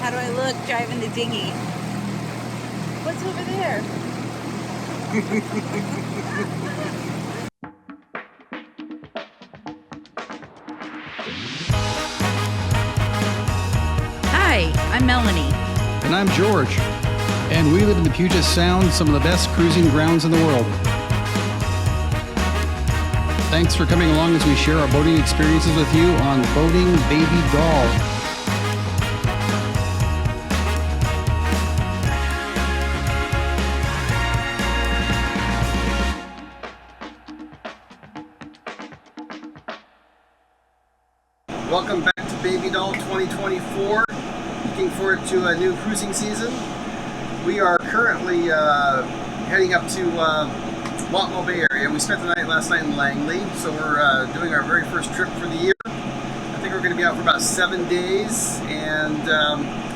How do I look driving the dinghy? What's over there? Hi, I'm Melanie. And I'm George. And we live in the Puget Sound, some of the best cruising grounds in the world. Thanks for coming along as we share our boating experiences with you on Boating Baby Doll. Welcome back to Baby Doll 2024. Looking forward to a new cruising season. We are currently heading up to Watmough Bay area. We spent the night last night in Langley, so we're doing our very first trip for the year. I think we're going to be out for about 7 days, and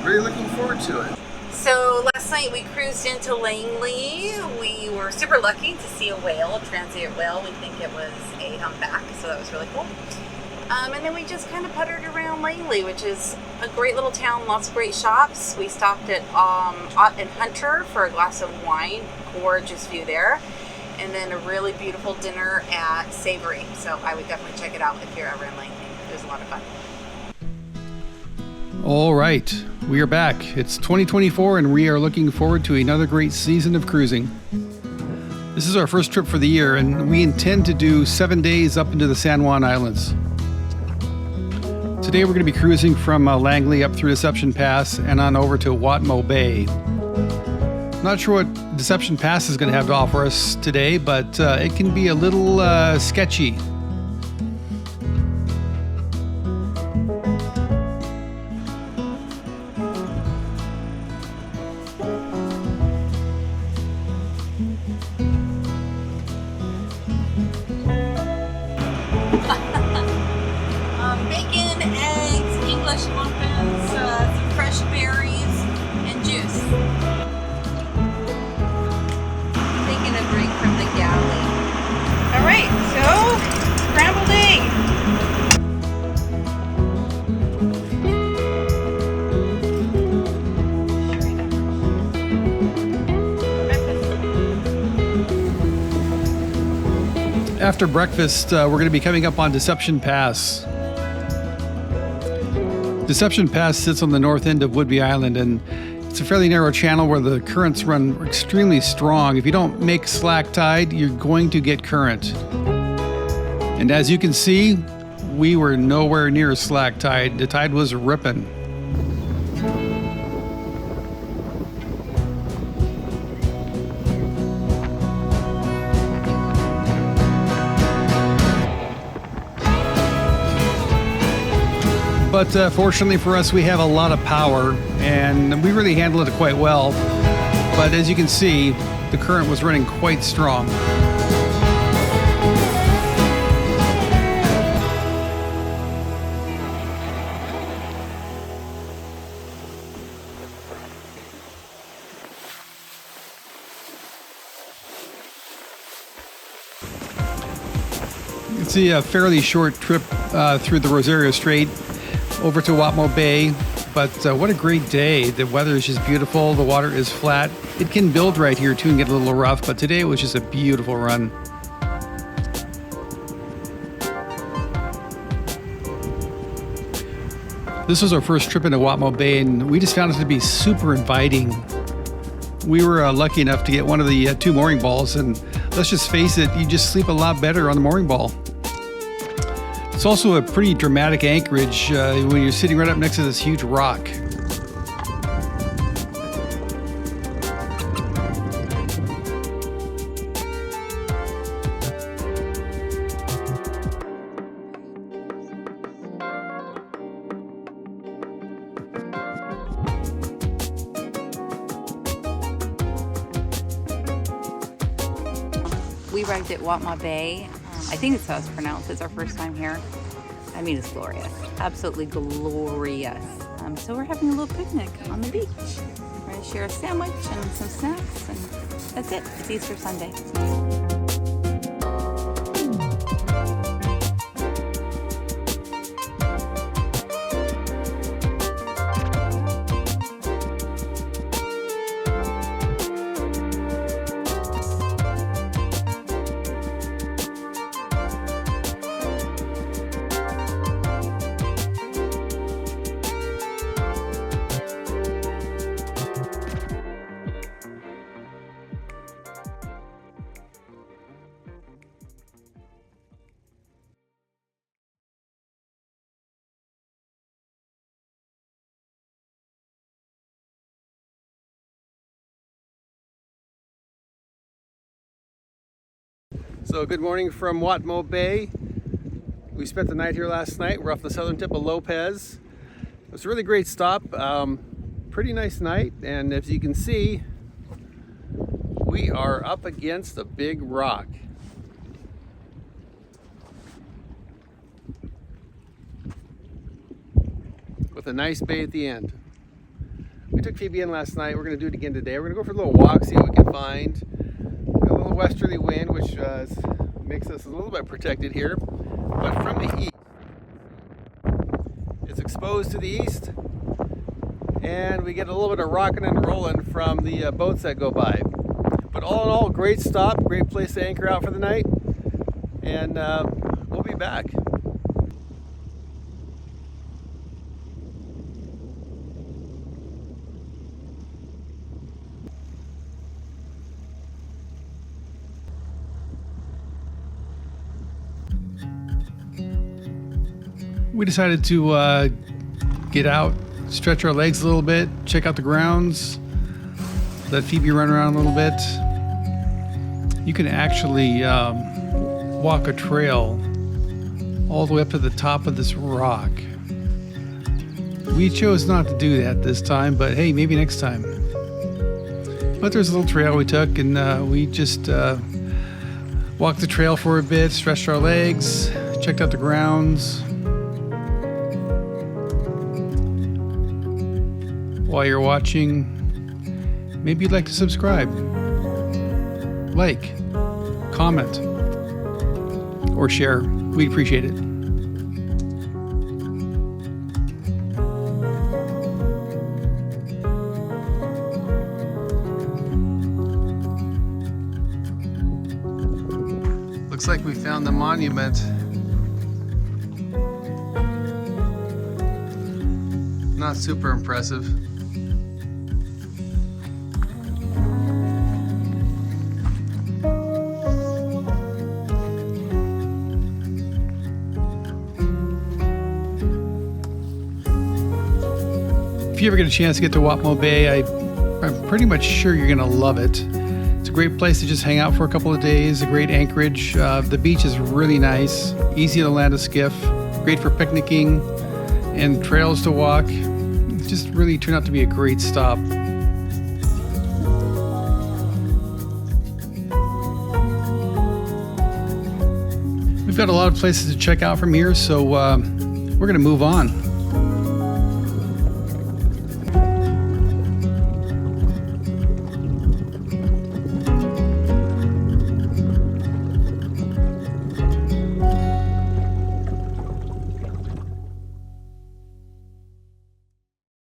really looking forward to it. So last night we cruised into Langley. We were super lucky to see a whale, a transient whale. We think it was a humpback, so that was really cool. And then we just kind of puttered around Langley, which is a great little town, lots of great shops. We stopped at Ott and Hunter for a glass of wine, gorgeous view there. And then a really beautiful dinner at Savory. So I would definitely check it out if you're ever in Langley. It was a lot of fun. All right, we are back. It's 2024 and we are looking forward to another great season of cruising. This is our first trip for the year and we intend to do 7 days up into the San Juan Islands. Today we're going to be cruising from Langley up through Deception Pass and on over to Watmough Bay. Not sure what Deception Pass is going to have to offer us today, but it can be a little sketchy. Bacon, eggs, English muffins, some fresh berries, and juice. Taking a break from the galley. All right, so scrambled egg. After breakfast, we're going to be coming up on Deception Pass. Deception Pass sits on the north end of Whidbey Island, and it's a fairly narrow channel where the currents run extremely strong. If you don't make slack tide, you're going to get current. And as you can see, we were nowhere near slack tide. The tide was ripping. But fortunately for us, we have a lot of power, and we really handled it quite well. But as you can see, the current was running quite strong. It's a fairly short trip through the Rosario Strait over to Watmough Bay, but what a great day. The weather is just beautiful. The water is flat. It can build right here too and get a little rough, but today it was just a beautiful run. This was our first trip into Watmough Bay, and we just found it to be super inviting. We were lucky enough to get one of the 2 mooring balls, and let's just face it, you just sleep a lot better on the mooring ball. It's also a pretty dramatic anchorage when you're sitting right up next to this huge rock. We arrived at Watmough Bay. I think it's how it's pronounced. It's our first time here. I mean, it's glorious. Absolutely glorious. So we're having a little picnic on the beach. We're going to share a sandwich and some snacks, and that's it. It's Easter Sunday. So good morning from Watmough Bay. We spent the night here last night. We're off the southern tip of Lopez. It was a really great stop. Pretty nice night, and as you can see, we are up against a big rock. With a nice bay at the end. We took Phoebe in last night. We're going to do it again today. We're going to go for a little walk, see what we can find. A little westerly wind, which makes us a little bit protected here. But from the east, it's exposed to the east, and we get a little bit of rocking and rolling from the boats that go by. But all in all, great stop, great place to anchor out for the night, and we'll be back. We decided to get out, stretch our legs a little bit, check out the grounds, let Phoebe run around a little bit. You can actually walk a trail all the way up to the top of this rock. We chose not to do that this time, but hey, maybe next time. But there's a little trail we took, and we just walked the trail for a bit, stretched our legs, checked out the grounds. While you're watching, maybe you'd like to subscribe, like, comment, or share. We'd appreciate it. Looks like we found the monument. Not super impressive. If you ever get a chance to get to Watmough Bay, I'm pretty much sure you're gonna love it. It's a great place to just hang out for a couple of days, a great anchorage. The beach is really nice, easy to land a skiff, great for picnicking and trails to walk. It just really turned out to be a great stop. We've got a lot of places to check out from here, so we're gonna move on.